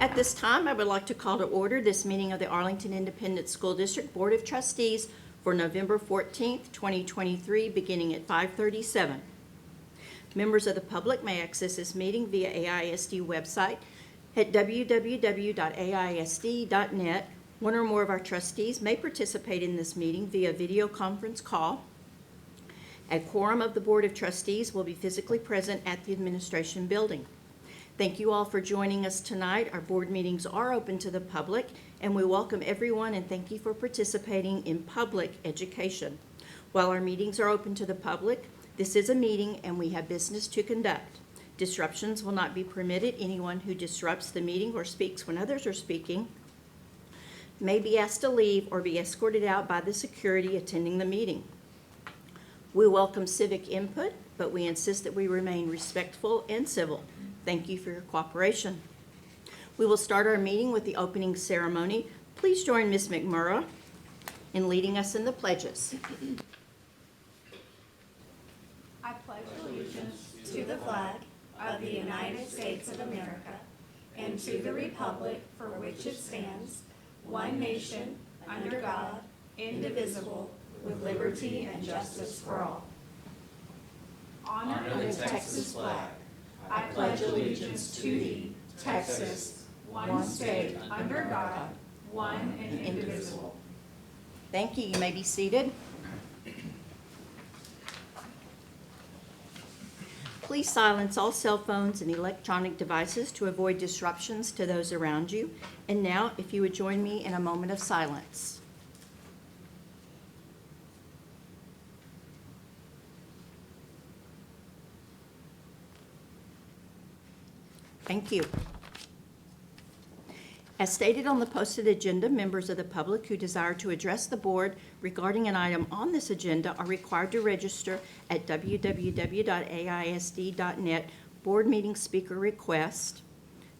At this time, I would like to call to order this meeting of the Arlington Independent School District Board of Trustees for November 14th, 2023, beginning at 5:37. Members of the public may access this meeting via AISD website at www.aisd.net. One or more of our trustees may participate in this meeting via video conference call. A quorum of the Board of Trustees will be physically present at the administration building. Thank you all for joining us tonight. Our board meetings are open to the public, and we welcome everyone and thank you for participating in public education. While our meetings are open to the public, this is a meeting and we have business to conduct. Disruptions will not be permitted. Anyone who disrupts the meeting or speaks when others are speaking may be asked to leave or be escorted out by the security attending the meeting. We welcome civic input, but we insist that we remain respectful and civil. Thank you for your cooperation. We will start our meeting with the opening ceremony. Please join Ms. McMurrow in leading us in the pledges. I pledge allegiance to the flag of the United States of America and to the republic for which it stands, one nation, under God, indivisible, with liberty and justice for all. Honor the Texas flag. I pledge allegiance to thee, Texas, one state, under God, one and indivisible. Thank you. You may be seated. Please silence all cell phones and electronic devices to avoid disruptions to those around you. And now, if you would join me in a moment of silence. Thank you. As stated on the posted agenda, members of the public who desire to address the board regarding an item on this agenda are required to register at www.aisd.net board meeting speaker request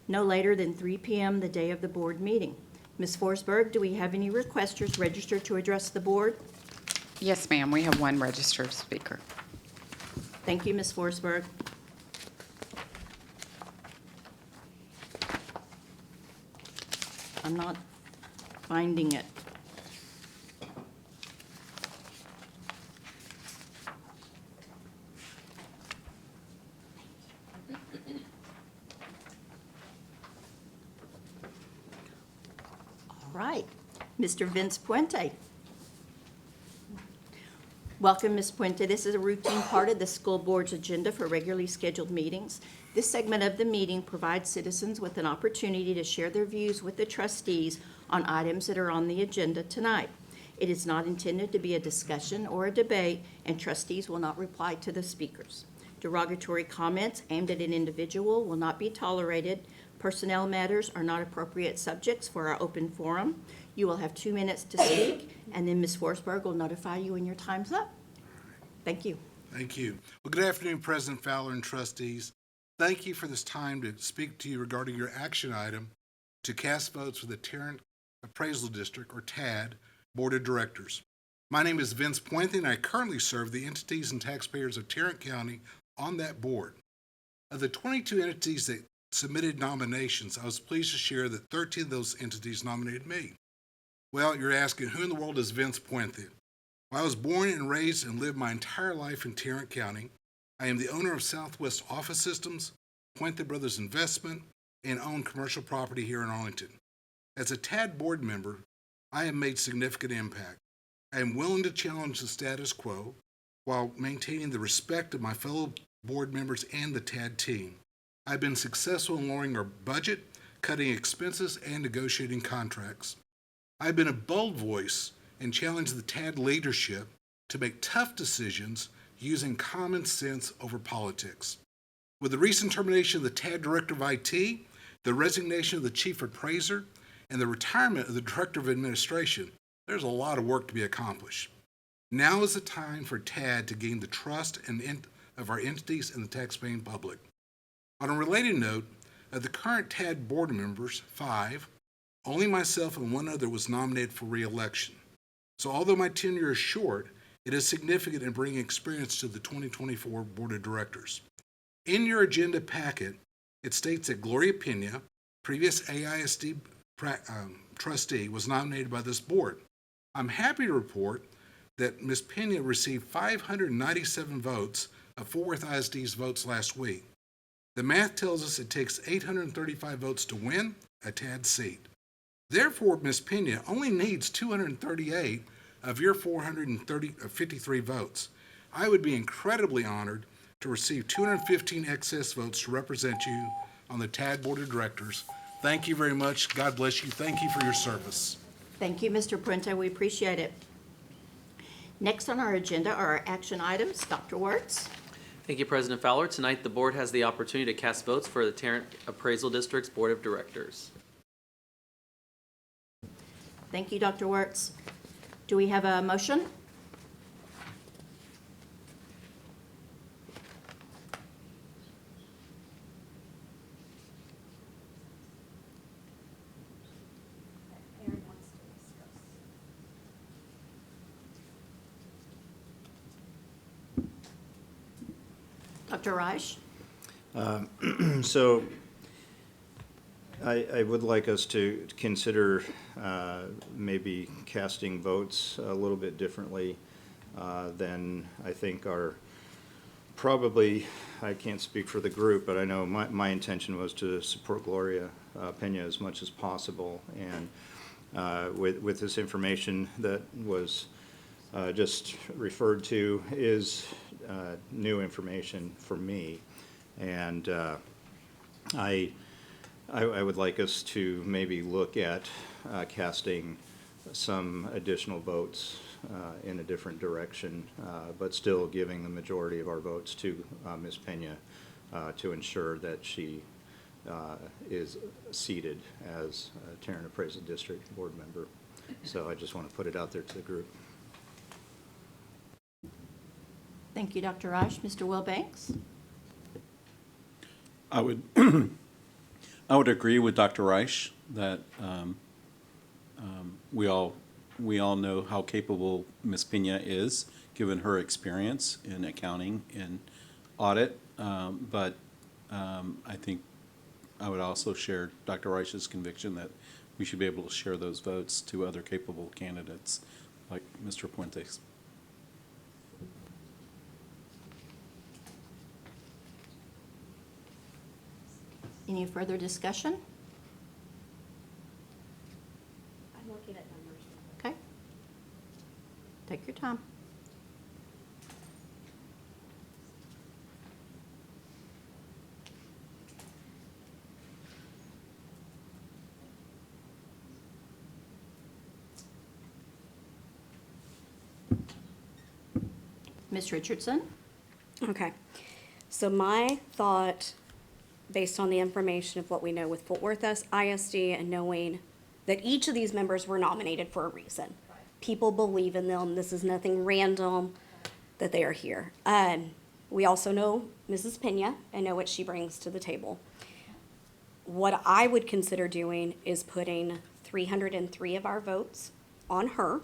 no later than 3 p.m. the day of the board meeting. Ms. Forsberg, do we have any requesters registered to address the board? Yes, ma'am. We have one registered speaker. Thank you, Ms. Forsberg. I'm not finding it. All right, Mr. Vince Puente. Welcome, Ms. Puente. This is a routine part of the school board's agenda for regularly scheduled meetings. This segment of the meeting provides citizens with an opportunity to share their views with the trustees on items that are on the agenda tonight. It is not intended to be a discussion or a debate, and trustees will not reply to the speakers. Derogatory comments aimed at an individual will not be tolerated. Personnel matters are not appropriate subjects for our open forum. You will have 2 minutes to speak, and then Ms. Forsberg will notify you when your time's up. Thank you. Thank you. Well, good afternoon, President Fowler and trustees. Thank you for this time to speak to you regarding your action item to cast votes for the Tarrant Appraisal District, or TAD, Board of Directors. My name is Vince Puente, and I currently serve the entities and taxpayers of Tarrant County on that board. Of the 22 entities that submitted nominations, I was pleased to share that 13 of those entities nominated me. Well, you're asking, who in the world is Vince Puente? Well, I was born and raised and lived my entire life in Tarrant County. I am the owner of Southwest Office Systems, Puente Brothers Investment, and own commercial property here in Arlington. As a TAD board member, I have made significant impact. I am willing to challenge the status quo while maintaining the respect of my fellow board members and the TAD team. I've been successful in lowering our budget, cutting expenses, and negotiating contracts. I've been a bold voice and challenged the TAD leadership to make tough decisions using common sense over politics. With the recent termination of the TAD Director of IT, the resignation of the Chief Appraiser, and the retirement of the Director of Administration, there's a lot of work to be accomplished. Now is the time for TAD to gain the trust of our entities and the taxpaying public. On a related note, of the current TAD board members, 5, only myself and one other was nominated for re-election. So although my tenure is short, it is significant in bringing experience to the 2024 Board of Directors. In your agenda packet, it states that Gloria Pena, previous AISD trustee, was nominated by this board. I'm happy to report that Ms. Pena received 597 votes of Fort Worth ISD's votes last week. The math tells us it takes 835 votes to win a TAD seat. Therefore, Ms. Pena only needs 238 of your 453 votes. I would be incredibly honored to receive 215 excess votes to represent you on the TAD Board of Directors. Thank you very much. God bless you. Thank you for your service. Thank you, Mr. Puente. We appreciate it. Next on our agenda are our action items. Dr. Wertz. Thank you, President Fowler. Tonight, the board has the opportunity to cast votes for the Tarrant Appraisal District's Board of Directors. Thank you, Dr. Wertz. Do we have a motion? Dr. Reich? So I would like us to consider maybe casting votes a little bit differently than I think are probably, I can't speak for the group, but I know my intention was to support Gloria Pena as much as possible. And with this information that was just referred to is new information for me. And I would like us to maybe look at casting some additional votes in a different direction, but still giving the majority of our votes to Ms. Pena to ensure that she is seated as a Tarrant Appraisal District board member. So I just want to put it out there to the group. Thank you, Dr. Reich. Mr. Wilbanks? I would I would agree with Dr. Reich that we all know how capable Ms. Pena is, given her experience in accounting and audit. But I think I would also share Dr. Reich's conviction that we should be able to share those votes to other capable candidates like Mr. Puentes. Any further discussion? I'm looking at numbers. Okay. Take your time. Ms. Richardson? Okay, so my thought, based on the information of what we know with Fort Worth ISD and knowing that each of these members were nominated for a reason. People believe in them. This is nothing random that they are here. We also know Mrs. Pena and know what she brings to the table. What I would consider doing is putting 303 of our votes on her.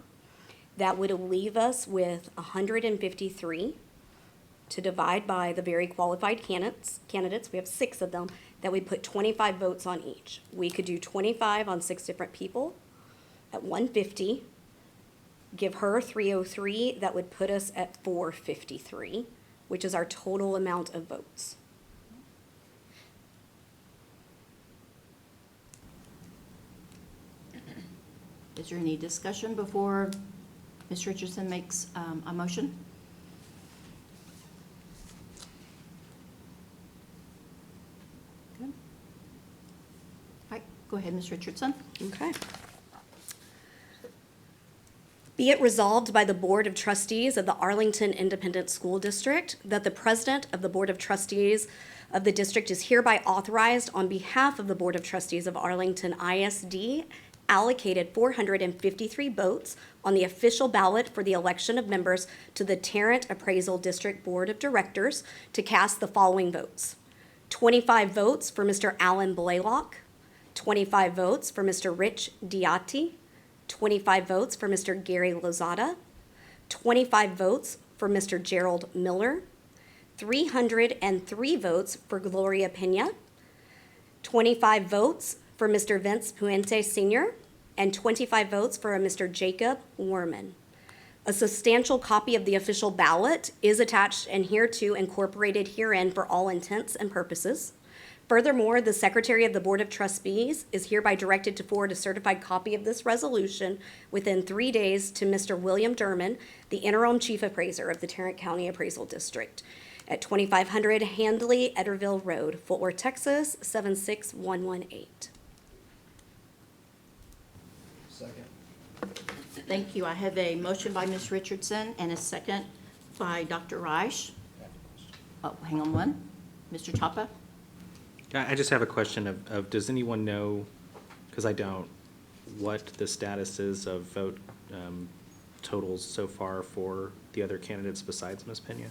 That would leave us with 153 to divide by the very qualified candidates. We have 6 of them, that we put 25 votes on each. We could do 25 on 6 different people at 150. Give her 303, that would put us at 453, which is our total amount of votes. Is there any discussion before Ms. Richardson makes a motion? Good. All right, go ahead, Ms. Richardson. Okay. Be it resolved by the Board of Trustees of the Arlington Independent School District that the President of the Board of Trustees of the district is hereby authorized on behalf of the Board of Trustees of Arlington ISD allocated 453 votes on the official ballot for the election of members to the Tarrant Appraisal District Board of Directors to cast the following votes: 25 votes for Mr. Alan Blaylock, 25 votes for Mr. Rich Diatti, 25 votes for Mr. Gary Lozada, 25 votes for Mr. Gerald Miller, 303 votes for Gloria Pena, 25 votes for for Mr. Vince Puente Sr., and 25 votes for a Mr. Jacob Warman. A substantial copy of the official ballot is attached and hereto incorporated herein for all intents and purposes. Furthermore, the Secretary of the Board of Trustees is hereby directed to forward a certified copy of this resolution within 3 days to Mr. William Derman, the interim chief appraiser of the Tarrant County Appraisal District, at 2500 Handley Ederville Road, Fort Worth, Texas, 76118. Thank you. I have a motion by Ms. Richardson and a second by Dr. Reich. Oh, hang on one. Mr. Chapa? I just have a question of does anyone know, because I don't, what the status is of vote totals so far for the other candidates besides Ms. Pena?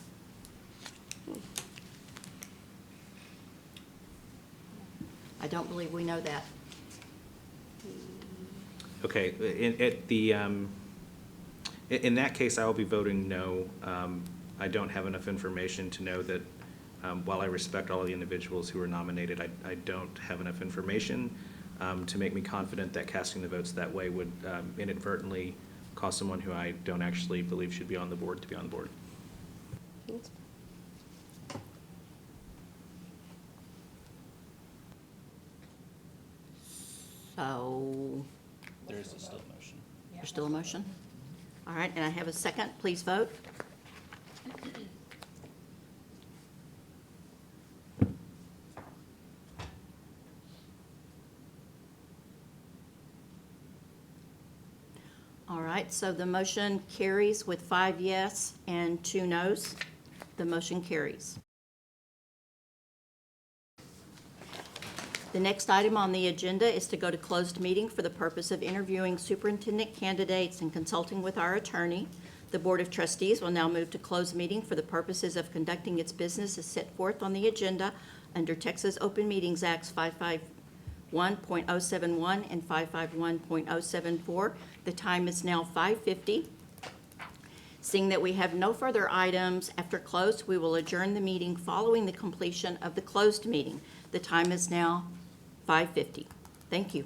I don't believe we know that. Okay, in that case, I will be voting no. I don't have enough information to know that, while I respect all the individuals who were nominated, I don't have enough information to make me confident that casting the votes that way would inadvertently cause someone who I don't actually believe should be on the board to be on the board. So, There is still a motion. there's still a motion? All right, and I have a second. Please vote. All right, so the motion carries with 5 yes and 2 noes. The motion carries. The next item on the agenda is to go to closed meeting for the purpose of interviewing superintendent candidates and consulting with our attorney. The Board of Trustees will now move to closed meeting for the purposes of conducting its business as set forth on the agenda under Texas Open Meetings Acts 551.071 and 551.074. The time is now 5:50. Seeing that we have no further items after close, we will adjourn the meeting following the completion of the closed meeting. The time is now 5:50. Thank you.